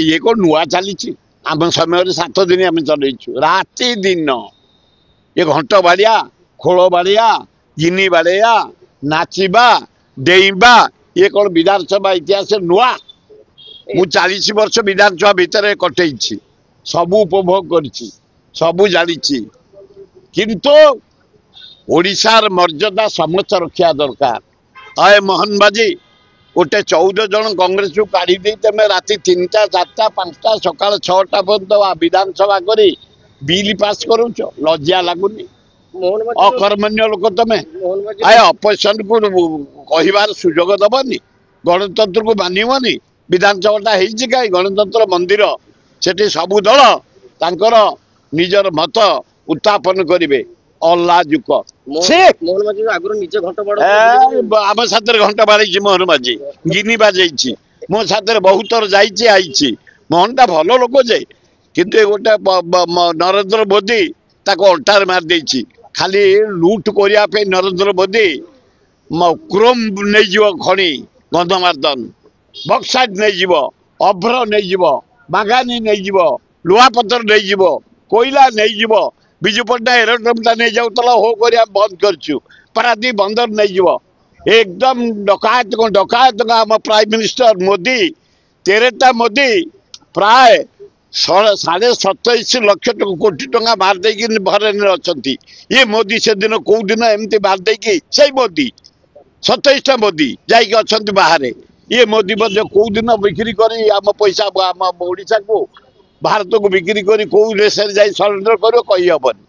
ये कौन नुआ चली आम समय 7 दिन आम चलु राति दिन ये घंट बाड़िया खोल बाड़िया गिनी बाड़िया नाचवा डेइबा ये कौन विधानसभा इतिहास नुआ मु 40 वर्ष विधानसभा भितर कटई सबू उपभोग करी सबू जानी किंतु ओडिशार मर्यादा समस्त रखा दरकार अय मोहन बाजी गोटे 14 जन कांग्रेस को काढ़ी तुम राति 3टा 4टा 5टा सका 6टा पर्यंत विधानसभा करी बिल पास करूच लज्जा लगुनि अकर्मण्य लोक तमें आए अपोजिशन को कहबार सुजोग दबनी गणतंत्र को मानवनी विधानसभा कहीं गणतंत्र मंदिर सेठी सबू दल तांकर निजर मत उत्थापन करेंगे अल्लाजुक आम साथ घंट बाड़ी मोहन बाजी गिनी बाजी मो साथ बहुत थर जाइए मोहन टा भल लोक जे किंतु गोटे नरेंद्र मोदी ताको अल्टार मार देछि खाली लुट करने नरेंद्र मोदी क्रोम नहीं खणी गंधमार्दन बक्साइट नहीं अभ्र नहीं बागानी नहीं लुहापथर नहीं कोईला नहीं विजु पट्टनायक एरोड्रमटा नहीं जाऊला हो कर बंद करछु पारादीप बंदर नहीं एकदम डकायत डकायत आम प्राइम मिनिस्टर मोदी 13टा मोदी प्राय 27.5 लाख कोटी टंका मारदे भरन अच्छा ये मोदी से दिन कौ दिन एमती मारदे से मोदी 27टा मोदी जाइए अच्छा बाहर ये मोदी कौ दिन बिक्री कर पैसा आम ओडिशा को भारत को बिक्री कर कौ देश सरेंडर कर कही हेबनी